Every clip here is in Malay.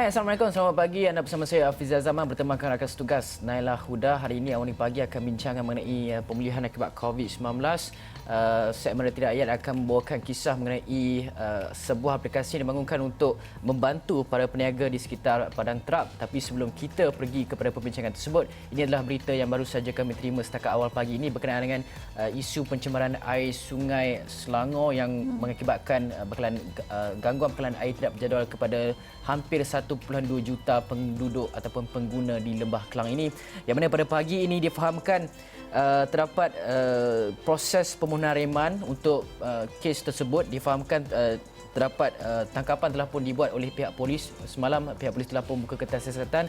Hai, Assalamualaikum. Selamat pagi. Anda bersama saya, Hafizah Zaman, bertemankan rakan setugas Naila Huda. Hari ini awal pagi akan bincangkan mengenai pemulihan akibat COVID-19. Segmen Realiti Rakyat akan membawakan kisah mengenai sebuah aplikasi yang dibangunkan untuk membantu para peniaga di sekitar Padang Terap. Tapi sebelum kita pergi kepada perbincangan tersebut, ini adalah berita yang baru saja kami terima setakat awal pagi ini berkenaan dengan isu pencemaran air Sungai Selangor yang mengakibatkan gangguan bekalan air tidak berjadual kepada hampir 1.2 juta penduduk ataupun pengguna di Lembah Kelang ini, yang mana pada pagi ini difahamkan terdapat proses pemusnahan reman untuk kes tersebut. Difahamkan terdapat tangkapan telah pun dibuat oleh pihak polis. Semalam pihak polis telah pun buka kertas siasatan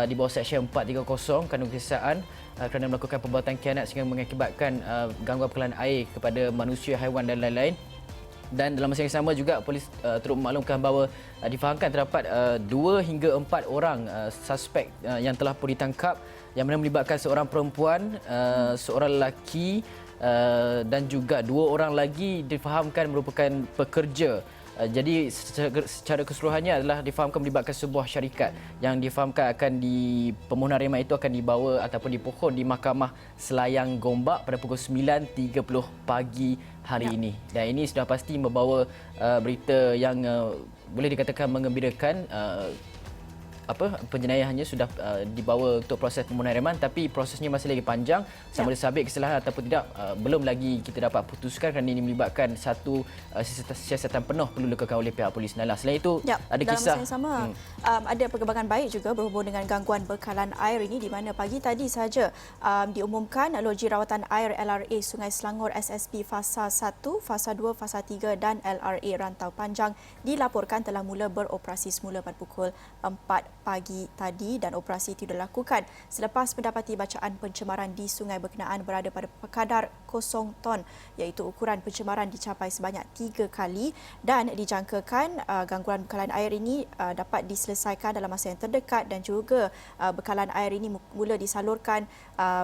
di bawah Seksyen 430 kandung keseksaan kerana melakukan perbuatan khianat sehingga mengakibatkan gangguan bekalan air kepada manusia, haiwan dan lain-lain. Dan dalam masa yang sama juga polis turut memaklumkan bahawa difahamkan terdapat 2 hingga 4 orang suspek yang telah pun ditangkap, yang mana melibatkan seorang perempuan, seorang lelaki dan juga 2 orang lagi difahamkan merupakan pekerja. Jadi secara keseluruhannya adalah difahamkan melibatkan sebuah syarikat yang difahamkan akan pemusnahan reman itu akan dibawa ataupun dipohon di Mahkamah Selayang Gombak pada pukul 9.30 pagi hari ini. Dan ini sudah pasti membawa berita yang boleh dikatakan mengembirakan. Penjenayahnya sudah dibawa untuk proses pemusnahan reman, tapi prosesnya masih lagi panjang. Sama ada sabit kesalahan ataupun tidak, belum lagi kita dapat putuskan kerana ini melibatkan satu siasatan penuh perlu dilakukan oleh pihak polis. Nala, selain itu ada kisah dalam masa yang sama ada perkembangan baik juga berhubung dengan gangguan bekalan air ini, di mana pagi tadi saja diumumkan Loji Rawatan Air LRA Sungai Selangor SSB Fasa 1, Fasa 2, Fasa 3 dan LRA Rantau Panjang dilaporkan telah mula beroperasi semula pada pukul 4 pagi tadi, dan operasi itu dilakukan selepas mendapati bacaan pencemaran di sungai berkenaan berada pada kadar 0 ton, iaitu ukuran pencemaran dicapai sebanyak 3 kali, dan dijangkakan gangguan bekalan air ini dapat diselesaikan dalam masa yang terdekat, dan juga bekalan air ini mula disalurkan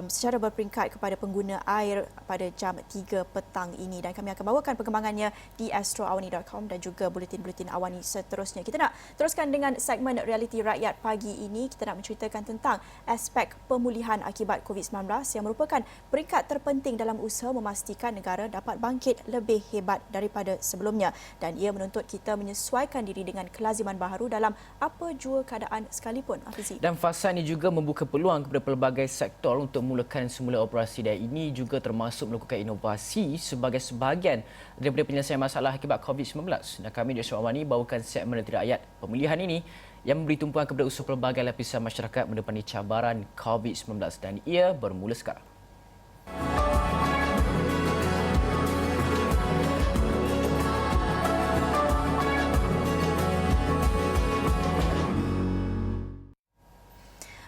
secara berperingkat kepada pengguna air pada jam 3 petang ini. Dan kami akan bawakan perkembangannya di astroawani.com dan juga buletin-buletin awani seterusnya. Kita nak teruskan dengan segmen Realiti Rakyat pagi ini. Kita nak menceritakan tentang aspek pemulihan akibat COVID-19 yang merupakan peringkat terpenting dalam usaha memastikan negara dapat bangkit lebih hebat daripada sebelumnya, dan ia menuntut kita menyesuaikan diri dengan kelaziman baharu dalam apa jua keadaan sekalipun. Hafizi. Dan fasa ini juga membuka peluang kepada pelbagai sektor untuk memulakan semula operasi, dan ini juga termasuk melakukan inovasi sebagai sebahagian daripada penyelesaian masalah akibat COVID-19. Dan kami di Astroawani bawakan segmen Realiti Rakyat pemulihan ini yang memberi tumpuan kepada usaha pelbagai lapisan masyarakat mendepani cabaran COVID-19, dan ia bermula sekarang.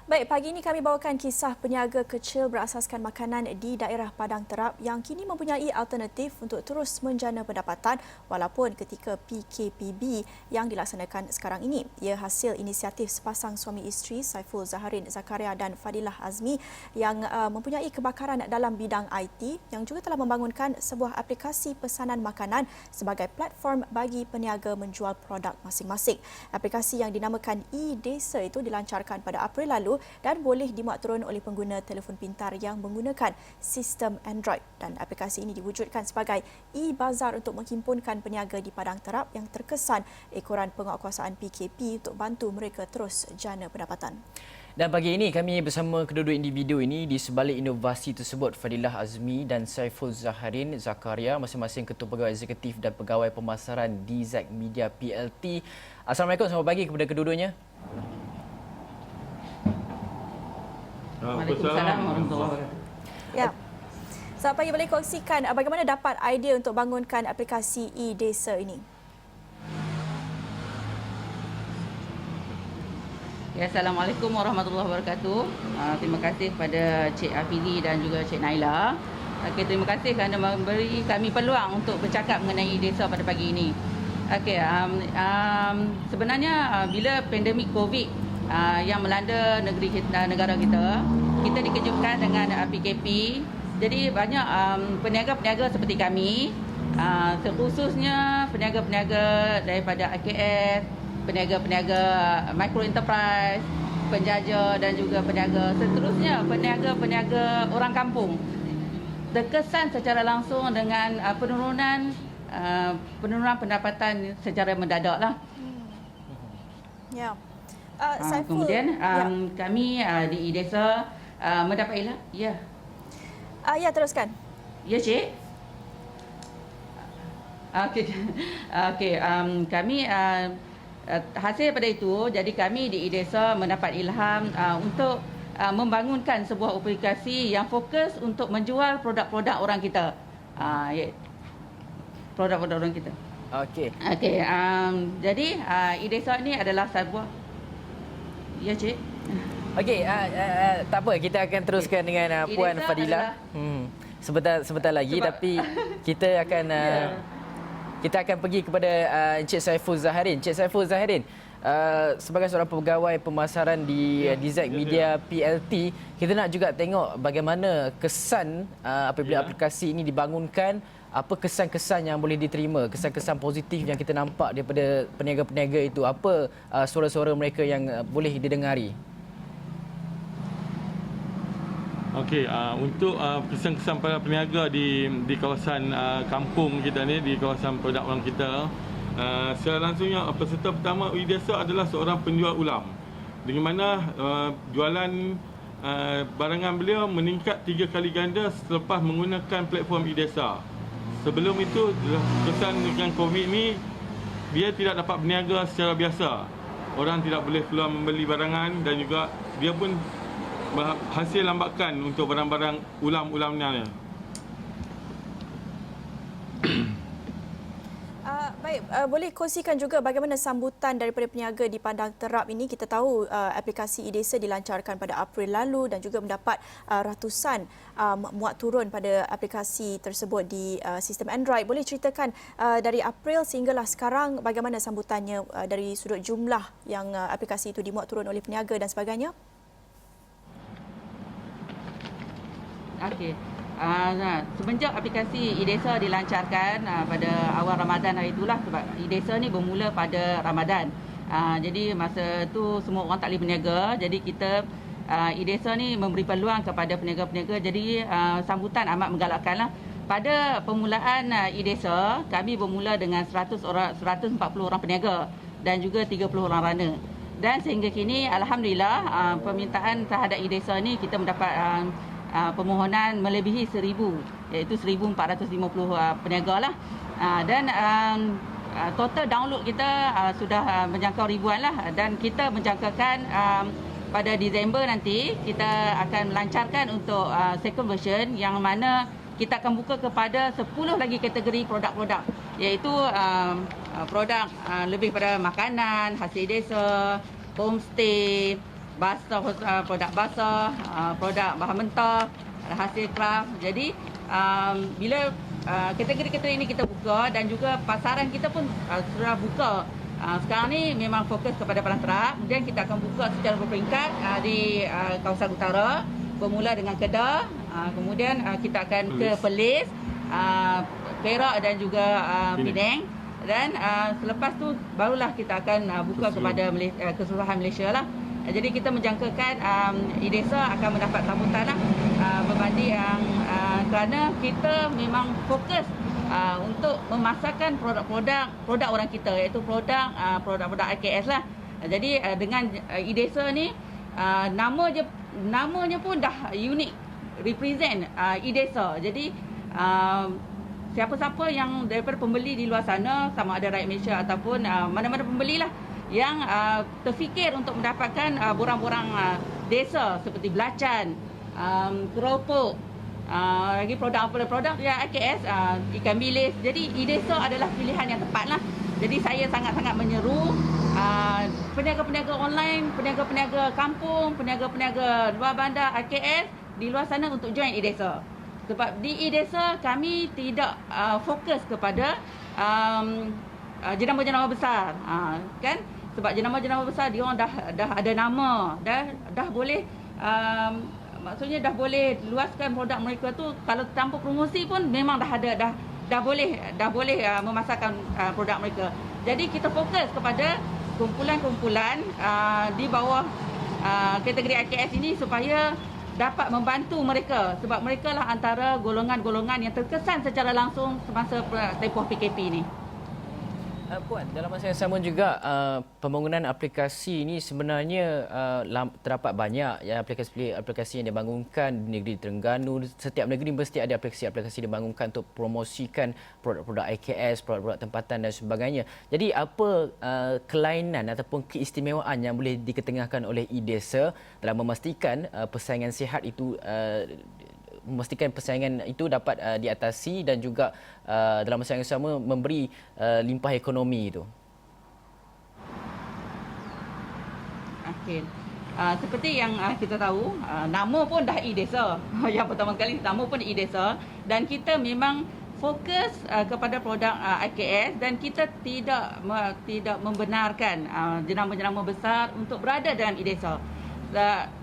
Baik, pagi ini kami bawakan kisah peniaga kecil berasaskan makanan di daerah Padang Terap yang kini mempunyai alternatif untuk terus menjana pendapatan walaupun ketika PKPB yang dilaksanakan sekarang ini. Ia hasil inisiatif sepasang suami isteri Saiful Zaharin Zakaria dan Fadilah Azmi yang mempunyai kebakaran dalam bidang IT, yang juga telah membangunkan sebuah aplikasi pesanan makanan sebagai platform bagi peniaga menjual produk masing-masing. Aplikasi yang dinamakan e-Desa itu dilancarkan pada April lalu dan boleh dimuat turun oleh pengguna telefon pintar yang menggunakan sistem Android, dan aplikasi ini diwujudkan sebagai e-bazar untuk menghimpunkan peniaga di Padang Terap yang terkesan ekoran penguatkuasaan PKP untuk bantu mereka terus jana pendapatan. Dan pagi ini kami bersama kedua-dua individu ini di sebalik inovasi tersebut, Fadilah Azmi dan Saiful Zaharin Zakaria, masing-masing Ketua Pegawai Eksekutif dan Pegawai Pemasaran DZ Media PLT. Assalamualaikum, selamat pagi kepada kedua-duanya. Waalaikumsalam warahmatullahi wabarakatuh. Ya. Selamat pagi, boleh kongsikan bagaimana dapat idea untuk bangunkan aplikasi e-Desa ini? Ya, Assalamualaikum warahmatullahi wabarakatuh. Terima kasih kepada Cik Hafizi dan juga Cik Naila. Terima kasih kerana memberi kami peluang untuk bercakap mengenai e-Desa pada pagi ini. Sebenarnya bila pandemik COVID yang melanda negara kita dikejutkan dengan PKP. Jadi banyak peniaga-peniaga seperti kami, terkhususnya peniaga-peniaga daripada AKS, peniaga-peniaga micro enterprise, penjaja dan juga peniaga seterusnya, peniaga-peniaga orang kampung. Terkesan secara langsung dengan penurunan pendapatan secara mendadak lah. Ya. Saiful, Kemudian kami di IDESA mendapat ya. Ya, teruskan. Ya, Cik. Okey, kami hasil daripada itu, jadi kami di IDESA mendapat ilham untuk membangunkan sebuah aplikasi yang fokus untuk menjual produk-produk orang kita. Produk-produk orang kita. Okey. Jadi IDESA ini adalah sebuah. Ya, Cik. Okey, tak apa, kita akan teruskan dengan Puan IDESA Fadila. Sebentar lagi, tapi kita akan kita akan pergi kepada Encik Saiful Zahirin. Encik Saiful Zahirin, sebagai seorang pegawai pemasaran di DZ Media PLT, kita nak juga tengok bagaimana kesan apabila aplikasi ini dibangunkan, apa kesan-kesan yang boleh diterima, kesan-kesan positif yang kita nampak daripada peniaga-peniaga itu, apa suara-suara mereka yang boleh didengari. Okey, untuk kesan-kesan para peniaga di kawasan kampung kita ni, di kawasan produk orang kita, secara langsungnya peserta pertama IDESA adalah seorang penjual ulam, dengan mana jualan barangan beliau meningkat 3 kali ganda selepas menggunakan platform IDESA. Sebelum itu, kesan dengan COVID ni, dia tidak dapat berniaga secara biasa. Orang tidak boleh keluar membeli barangan dan juga dia pun hasil lambakan untuk barang-barang ulam-ulamnya. Baik, boleh kongsikan juga bagaimana sambutan daripada peniaga di Padang Terap ini. Kita tahu aplikasi IDESA dilancarkan pada April lalu dan juga mendapat ratusan muat turun pada aplikasi tersebut di sistem Android. Boleh ceritakan dari April sehinggalah sekarang bagaimana sambutannya dari sudut jumlah yang aplikasi itu dimuat turun oleh peniaga dan sebagainya? Okey. Semenjak aplikasi IDESA dilancarkan pada awal Ramadan hari itulah, sebab IDESA ni bermula pada Ramadan. Jadi masa tu semua orang tak boleh berniaga. Jadi kita IDESA ni memberi peluang kepada peniaga-peniaga. Jadi sambutan amat menggalakkanlah. Pada permulaan IDESA, kami bermula dengan 140 orang peniaga dan juga 30 orang runner. Dan sehingga kini alhamdulillah permintaan terhadap IDESA ni kita mendapat permohonan melebihi 1,000, iaitu 1,450 peniaga lah. Dan total download kita sudah menjangkau ribuan lah, dan kita menjangkakan pada Disember nanti kita akan melancarkan untuk second version, yang mana kita akan buka kepada 10 lagi kategori produk-produk, iaitu produk lebih pada makanan, hasil desa, homestay, basah, produk basah, produk bahan mentah, hasil craft. Jadi bila kategori-kategori ini kita buka dan juga pasaran kita pun sudah buka. Sekarang ni memang fokus kepada Padang Terap, kemudian kita akan buka secara berperingkat di kawasan utara, bermula dengan Kedah, kemudian kita akan ke Perlis, Perak dan juga Penang, dan selepas tu barulah kita akan buka kepada keseluruhan Malaysia lah. Jadi kita menjangkakan IDESA akan mendapat sambutan lah, berbanding kerana kita memang fokus untuk memasarkan produk orang kita, iaitu produk-produk IKS lah. Jadi dengan IDESA ni namanya pun dah unik, represent IDESA. Jadi siapa-siapa yang daripada pembeli di luar sana, sama ada rakyat Malaysia ataupun mana-mana pembeli lah, yang terfikir untuk mendapatkan borang-borang desa seperti belacan, keropok, lagi produk ya IKS, ikan bilis. Jadi IDESA adalah pilihan yang tepat lah. Jadi saya sangat-sangat menyeru peniaga-peniaga online, peniaga-peniaga kampung, peniaga-peniaga luar bandar IKS di luar sana untuk join IDESA. Sebab di IDESA kami tidak fokus kepada jenama-jenama besar, kan? Sebab jenama-jenama besar dia orang dah ada nama, dah boleh maksudnya dah boleh luaskan produk mereka tu. Kalau tanpa promosi pun memang dah boleh memasarkan produk mereka. Jadi kita fokus kepada kumpulan-kumpulan di bawah kategori IKS ini supaya dapat membantu mereka sebab mereka lah antara golongan-golongan yang terkesan secara langsung semasa tempoh PKP ini. Puan, dalam masa yang sama juga pembangunan aplikasi ini sebenarnya terdapat banyak ya aplikasi yang dibangunkan di negeri Terengganu. Setiap negeri mesti ada aplikasi-aplikasi dibangunkan untuk promosikan produk-produk IKS, produk-produk tempatan dan sebagainya. Jadi apa kelainan ataupun keistimewaan yang boleh diketengahkan oleh e-Desa dalam memastikan persaingan sihat itu memastikan persaingan itu dapat diatasi dan juga dalam masa yang sama memberi limpah ekonomi itu. Okey. Seperti yang kita tahu, nama pun dah e-Desa. Yang pertama sekali nama pun e-Desa dan kita memang fokus kepada produk IKS dan kita tidak membenarkan jenama-jenama besar untuk berada dalam e-Desa.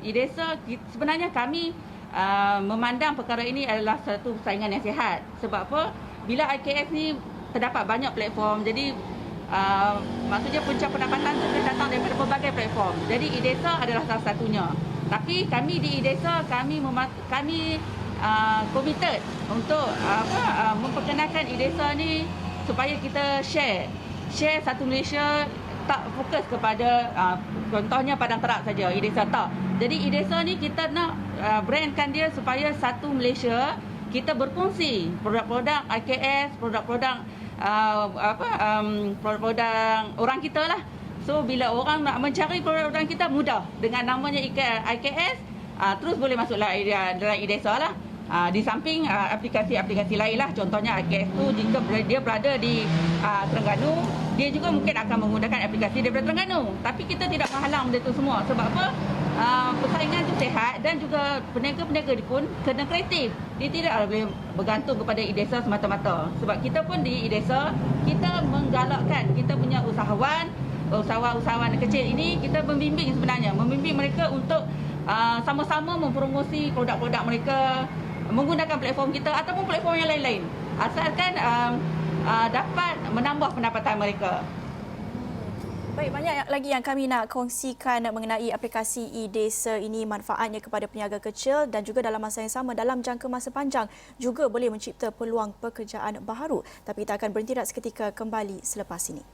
E-Desa sebenarnya kami memandang perkara ini adalah satu persaingan yang sihat. Sebab apa? Bila IKS ni terdapat banyak platform, jadi maksudnya punca pendapatan itu boleh datang daripada berbagai platform. Jadi e-Desa adalah salah satunya. Tapi kami di e-Desa kami committed untuk memperkenalkan e-Desa ni supaya kita share satu Malaysia, tak fokus kepada contohnya Padang Terap saja, e-Desa tak. Jadi e-Desa ni kita nak brandkan dia supaya satu Malaysia kita berkongsi produk-produk IKS, produk-produk produk-produk orang kita lah. So bila orang nak mencari produk-produk kita mudah dengan namanya IKS, terus boleh masuk dalam e-Desa lah. Di samping aplikasi-aplikasi lain lah, contohnya IKS tu jika dia berada di Terengganu, dia juga mungkin akan menggunakan aplikasi daripada Terengganu. Tapi kita tidak menghalang benda tu semua. Sebab apa? Persaingan itu sihat dan juga peniaga-peniaga pun kena kreatif. Dia tidak boleh bergantung kepada e-Desa semata-mata. Sebab kita pun di e-Desa, kita menggalakkan kita punya usahawan kecil ini, kita membimbing sebenarnya. Membimbing mereka untuk sama-sama mempromosi produk-produk mereka menggunakan platform kita ataupun platform yang lain-lain. Asalkan dapat menambah pendapatan mereka. Baik, banyak lagi yang kami nak kongsikan mengenai aplikasi e-Desa ini, manfaatnya kepada peniaga kecil dan juga dalam masa yang sama dalam jangka masa panjang juga boleh mencipta peluang pekerjaan baharu. Tapi kita akan berhenti seketika, kembali selepas ini.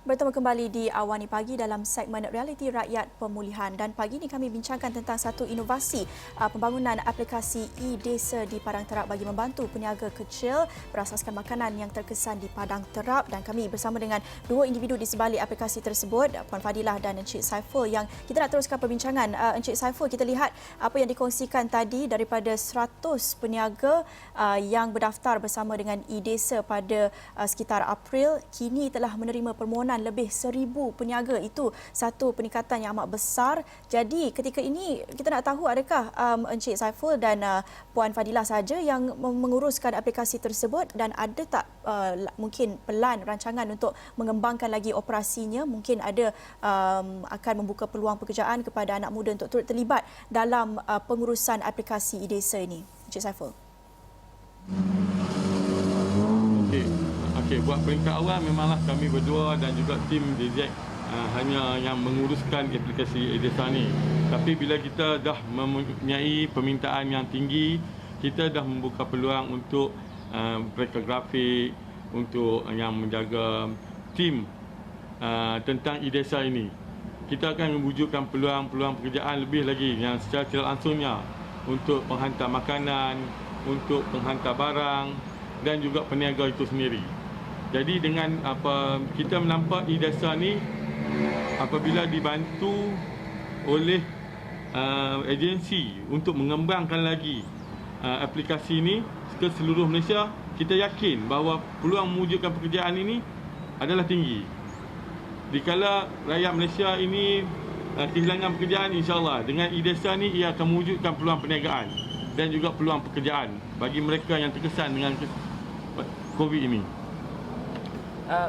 Bertemu kembali di Awani Pagi dalam segmen Realiti Rakyat Pemulihan, dan pagi ini kami bincangkan tentang satu inovasi pembangunan aplikasi e-Desa di Padang Terap bagi membantu peniaga kecil berasaskan makanan yang terkesan di Padang Terap, dan kami bersama dengan dua individu di sebalik aplikasi tersebut, Puan Fadilah dan Encik Saiful, yang kita nak teruskan perbincangan. Encik Saiful, kita lihat apa yang dikongsikan tadi daripada 100 peniaga yang berdaftar bersama dengan e-Desa pada sekitar April, kini telah menerima permohonan lebih 1,000 peniaga. Itu satu peningkatan yang amat besar. Jadi ketika ini kita nak tahu, adakah Encik Saiful dan Puan Fadilah saja yang menguruskan aplikasi tersebut, dan ada tak mungkin pelan rancangan untuk mengembangkan lagi operasinya? Mungkin ada akan membuka peluang pekerjaan kepada anak muda untuk turut terlibat dalam pengurusan aplikasi e-Desa ini. Encik Saiful. Okey, buat peringkat awal memanglah kami berdua dan juga tim DZ hanya yang menguruskan aplikasi e-Desa ni. Tapi bila kita dah mempunyai permintaan yang tinggi, kita dah membuka peluang untuk mereka grafik, untuk yang menjaga tim tentang e-Desa ini. Kita akan mewujudkan peluang-peluang pekerjaan lebih lagi yang secara tidak langsungnya untuk penghantar makanan, untuk penghantar barang dan juga peniaga itu sendiri. Jadi dengan kita menampak e-Desa ni apabila dibantu oleh agensi untuk mengembangkan lagi aplikasi ini ke seluruh Malaysia, kita yakin bahawa peluang mewujudkan pekerjaan ini adalah tinggi. Dikala rakyat Malaysia ini kehilangan pekerjaan, insya-Allah dengan e-Desa ni ia akan mewujudkan peluang perniagaan dan juga peluang pekerjaan bagi mereka yang terkesan dengan COVID ini.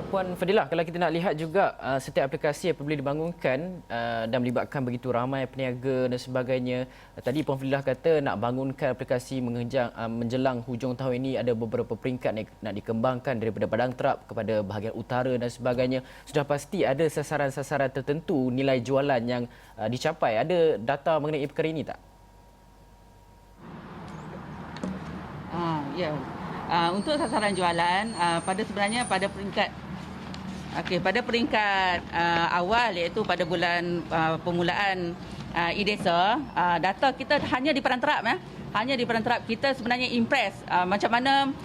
Puan Fadilah, kalau kita nak lihat juga setiap aplikasi apabila dibangunkan dan melibatkan begitu ramai peniaga dan sebagainya. Tadi Puan Fadilah kata nak bangunkan aplikasi menjelang hujung tahun ini ada beberapa peringkat nak dikembangkan daripada Padang Terap kepada bahagian utara dan sebagainya. Sudah pasti ada sasaran-sasaran tertentu nilai jualan yang dicapai. Ada data mengenai perkara ini tak? Ya. Untuk sasaran jualan sebenarnya pada peringkat awal, iaitu pada bulan permulaan e-Desa, data kita hanya di Padang Terap hanya di Padang Terap kita sebenarnya impress macam mana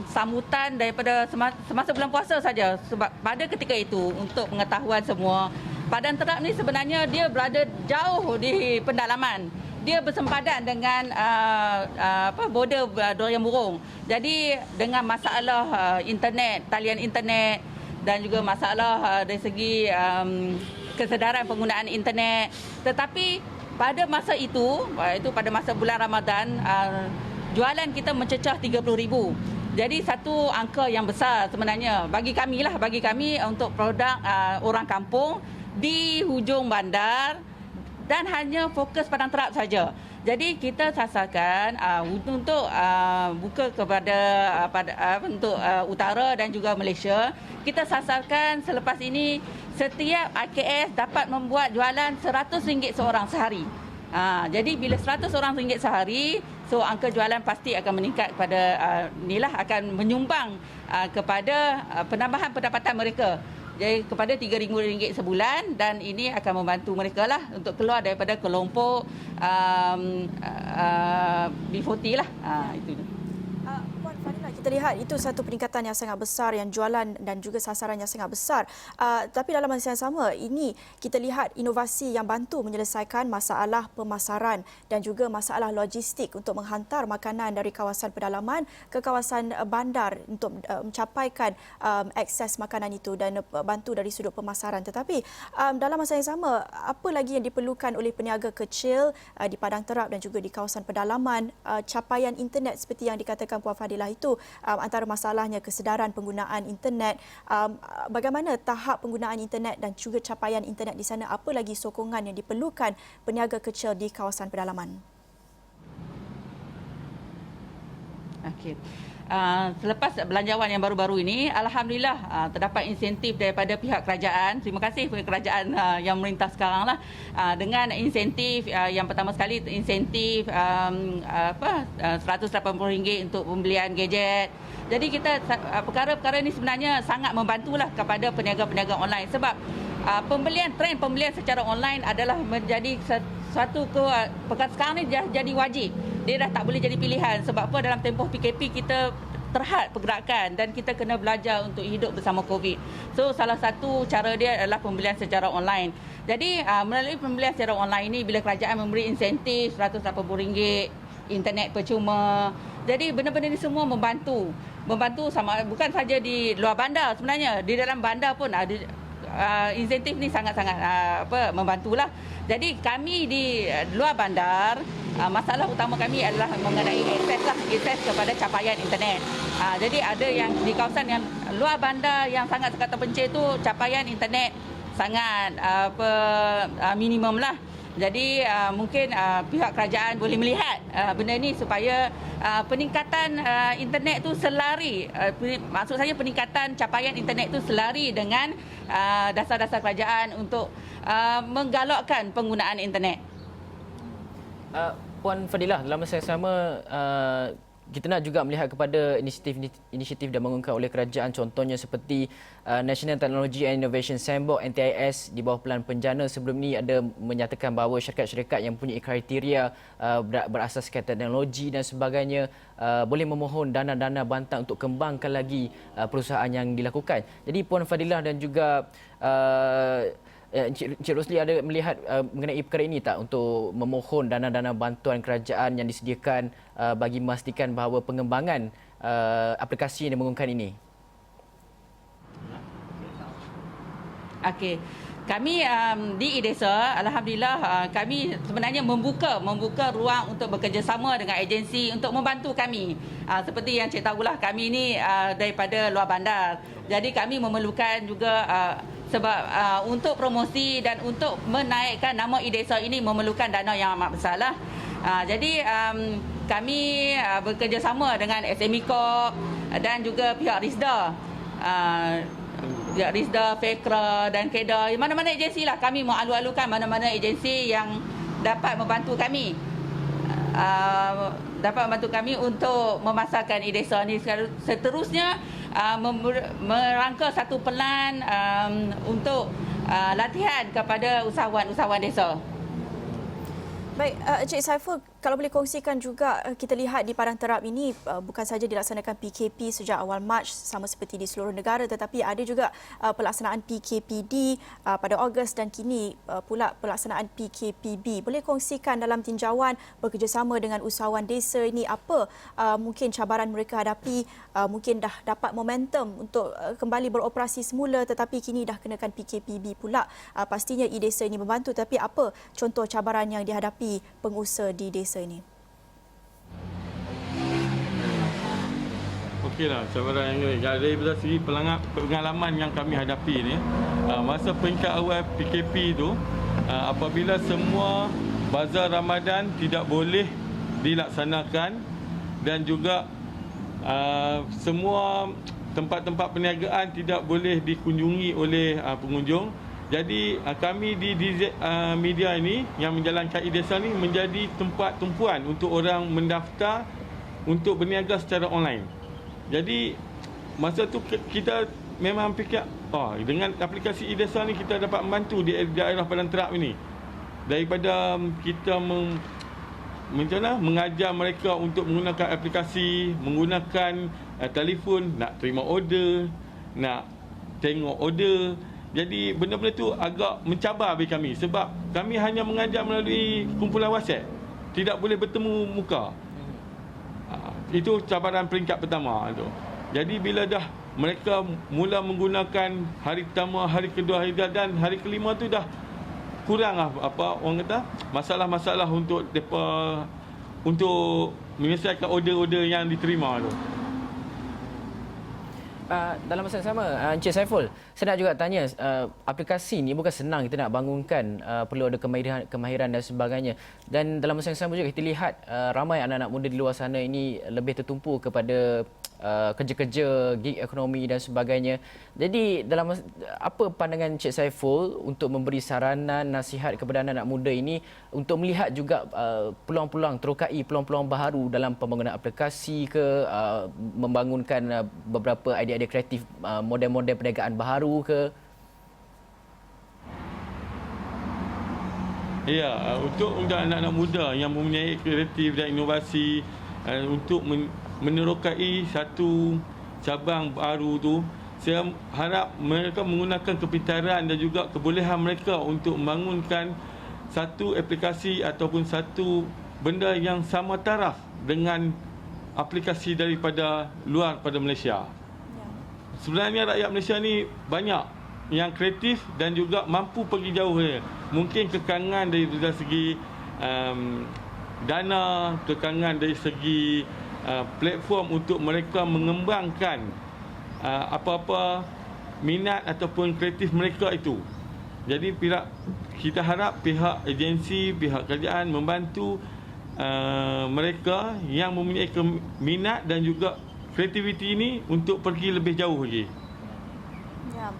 sambutan daripada semasa bulan puasa saja, sebab pada ketika itu untuk pengetahuan semua, Padang Terap ni sebenarnya dia berada jauh di pendalaman. Dia bersempadan dengan border Durian Burung. Jadi dengan masalah internet, talian internet dan juga masalah dari segi kesedaran penggunaan internet. Tetapi pada masa itu pada masa bulan Ramadan, jualan kita mencecah 30,000. Jadi satu angka yang besar sebenarnya bagi kami untuk produk orang kampung di hujung bandar dan hanya fokus Padang Terap saja. Jadi kita sasarkan untuk buka kepada untuk utara dan juga Malaysia. Kita sasarkan selepas ini setiap IKS dapat membuat jualan RM100 seorang sehari. Jadi bila RM100 sehari, so angka jualan pasti akan meningkat kepada akan menyumbang kepada penambahan pendapatan mereka. Jadi kepada RM3,000 sebulan, dan ini akan membantu mereka lah untuk keluar daripada kelompok B40 lah. Itu. Puan Fadilah, kita lihat itu satu peningkatan yang sangat besar, yang jualan dan juga sasaran yang sangat besar. Tapi dalam masa yang sama, ini kita lihat inovasi yang bantu menyelesaikan masalah pemasaran dan juga masalah logistik untuk menghantar makanan dari kawasan pedalaman ke kawasan bandar untuk mencapaikan akses makanan itu dan bantu dari sudut pemasaran. Tetapi dalam masa yang sama, apa lagi yang diperlukan oleh peniaga kecil di Padang Terap dan juga di kawasan pedalaman? Capaian internet seperti yang dikatakan Puan Fadilah itu antara masalahnya kesedaran penggunaan internet. Bagaimana tahap penggunaan internet dan juga capaian internet di sana? Apa lagi sokongan yang diperlukan peniaga kecil di kawasan pedalaman? Okey. Selepas belanjawan yang baru-baru ini, alhamdulillah terdapat insentif daripada pihak kerajaan. Terima kasih kepada kerajaan yang memerintah sekarang lah, dengan insentif yang pertama sekali insentif RM180 untuk pembelian gadget. Jadi kita perkara-perkara ini sebenarnya sangat membantulah kepada peniaga-peniaga online, sebab trend pembelian secara online adalah menjadi satu perkara sekarang ni dah jadi wajib. Dia dah tak boleh jadi pilihan. Sebab apa? Dalam tempoh PKP kita terhad pergerakan dan kita kena belajar untuk hidup bersama COVID. So salah satu cara dia adalah pembelian secara online. Jadi melalui pembelian secara online ini, bila kerajaan memberi insentif RM180, internet percuma. Jadi benda-benda ini semua membantu sama, bukan saja di luar bandar, sebenarnya di dalam bandar pun ada insentif ni sangat-sangat membantulah. Jadi kami di luar bandar, masalah utama kami adalah mengenai akses kepada capaian internet. Jadi ada yang di kawasan yang luar bandar yang sangat-sangat terpencil tu, capaian internet sangat minimum lah. Jadi mungkin pihak kerajaan boleh melihat benda ni supaya peningkatan internet tu selari, maksud saya peningkatan capaian internet tu selari dengan dasar-dasar kerajaan untuk menggalakkan penggunaan internet. Puan Fadilah, dalam masa yang sama kita nak juga melihat kepada inisiatif dibangunkan oleh kerajaan, contohnya seperti National Technology and Innovation Sandbox NTIS di bawah Pelan Penjana. Sebelum ini ada menyatakan bahawa syarikat-syarikat yang mempunyai kriteria berasaskan teknologi dan sebagainya boleh memohon dana-dana bantuan untuk kembangkan lagi perusahaan yang dilakukan. Jadi Puan Fadilah dan juga Encik Rosli ada melihat mengenai perkara ini tak, untuk memohon dana-dana bantuan kerajaan yang disediakan bagi memastikan bahawa pengembangan aplikasi yang dibangunkan ini? Okey. Kami di IDESA, alhamdulillah kami sebenarnya membuka ruang untuk bekerjasama dengan agensi untuk membantu kami. Seperti yang Cik tahulah, kami ini daripada luar bandar. Jadi kami memerlukan juga sebab untuk promosi dan untuk menaikkan nama IDESA ini memerlukan dana yang amat besar lah. Jadi kami bekerjasama dengan SME Corp dan juga pihak RISDA. RISDA, FEKRA dan KEDA, mana-mana agensi lah, kami mengalu-alukan mana-mana agensi yang dapat membantu kami untuk memasarkan IDESA ni. Seterusnya merangka satu pelan untuk latihan kepada usahawan-usahawan desa. Baik, Encik Saiful, kalau boleh kongsikan juga, kita lihat di Padang Terap ini bukan saja dilaksanakan PKP sejak awal Mac sama seperti di seluruh negara, tetapi ada juga pelaksanaan PKPD pada Ogos dan kini pula pelaksanaan PKPB. Boleh kongsikan dalam tinjauan bekerjasama dengan usahawan desa ini apa mungkin cabaran mereka hadapi, mungkin dah dapat momentum untuk kembali beroperasi semula tetapi kini dah kenakan PKPB pula. Pastinya IDESA ini membantu, tapi apa contoh cabaran yang dihadapi pengusaha di desa ini? Okeylah, cabaran yang ini daripada segi pengalaman yang kami hadapi ni, masa peringkat awal PKP tu, apabila semua bazar Ramadan tidak boleh dilaksanakan dan juga semua tempat-tempat perniagaan tidak boleh dikunjungi oleh pengunjung. Jadi kami di DZ Media ini yang menjalankan IDESA ni menjadi tempat tumpuan untuk orang mendaftar untuk berniaga secara online. Jadi masa tu kita memang fikir dengan aplikasi IDESA ni kita dapat membantu di daerah Padang Terap ini. Daripada kita mengajar mereka untuk menggunakan aplikasi, menggunakan telefon, nak terima order, nak tengok order. Jadi benda-benda tu agak mencabar bagi kami sebab kami hanya mengajar melalui kumpulan WhatsApp. Tidak boleh bertemu muka. Itu cabaran peringkat pertama tu. Jadi bila dah mereka mula menggunakan hari pertama, hari kedua, hari ketiga dan hari kelima tu dah kurang orang kata masalah-masalah untuk depa untuk menyelesaikan order-order yang diterima tu. Dalam masa yang sama, Encik Saiful, saya nak juga tanya, aplikasi ni bukan senang kita nak bangunkan, perlu ada kemahiran dan sebagainya. Dan dalam masa yang sama juga kita lihat ramai anak-anak muda di luar sana ini lebih tertumpu kepada kerja-kerja, gig ekonomi dan sebagainya. Jadi dalam apa pandangan Encik Saiful untuk memberi saranan, nasihat kepada anak-anak muda ini untuk melihat juga peluang-peluang, terokai peluang-peluang baharu dalam pembangunan aplikasi ke, membangunkan beberapa idea-idea kreatif, model-model perniagaan baharu ke? Ya, untuk anak-anak muda yang mempunyai kreatif dan inovasi untuk menerokai satu cabang baru tu, saya harap mereka menggunakan kepintaran dan juga kebolehan mereka untuk membangunkan satu aplikasi ataupun satu benda yang sama taraf dengan aplikasi daripada luar pada Malaysia. Sebenarnya rakyat Malaysia ni banyak yang kreatif dan juga mampu pergi jauh. Mungkin kekangan dari segi dana, kekangan dari segi platform untuk mereka mengembangkan apa-apa minat ataupun kreatif mereka itu. Jadi kita harap pihak agensi, pihak kerajaan membantu mereka yang mempunyai minat dan juga kreativiti ini untuk pergi lebih jauh lagi. Ya.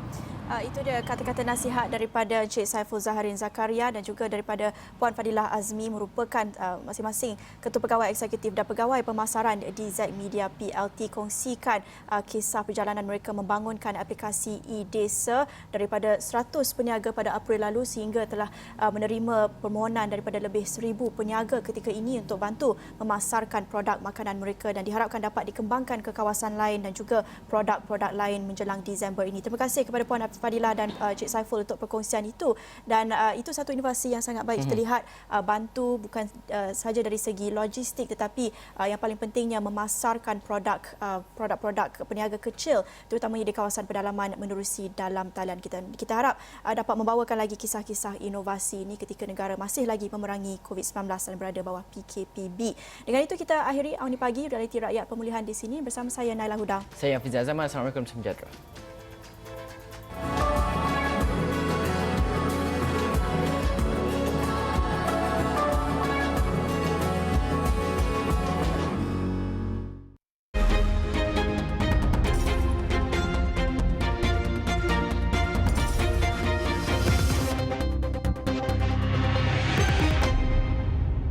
Itu dia kata-kata nasihat daripada Encik Saiful Zaharin Zakaria dan juga daripada Puan Fadilah Azmi, merupakan masing-masing Ketua Pegawai Eksekutif dan Pegawai Pemasaran di Z Media PLT, kongsikan kisah perjalanan mereka membangunkan aplikasi IDESA daripada 100 peniaga pada April lalu sehingga telah menerima permohonan daripada lebih 1,000 peniaga ketika ini untuk bantu memasarkan produk makanan mereka dan diharapkan dapat dikembangkan ke kawasan lain dan juga produk-produk lain menjelang Disember ini. Terima kasih kepada Puan Fadilah dan Cik Saiful untuk perkongsian itu, dan itu satu inovasi yang sangat baik. Kita lihat bantu bukan saja dari segi logistik, tetapi yang paling pentingnya memasarkan produk-produk peniaga kecil terutamanya di kawasan pedalaman menerusi dalam talian kita. Kita harap dapat membawakan lagi kisah-kisah inovasi ini ketika negara masih lagi memerangi COVID-19 dan berada bawah PKPB. Dengan itu kita akhiri Awni Pagi, Realiti Rakyat Pemulihan di sini bersama saya Naila Huda. Saya Hafizah Zaman. Assalamualaikum. Salam sejahtera.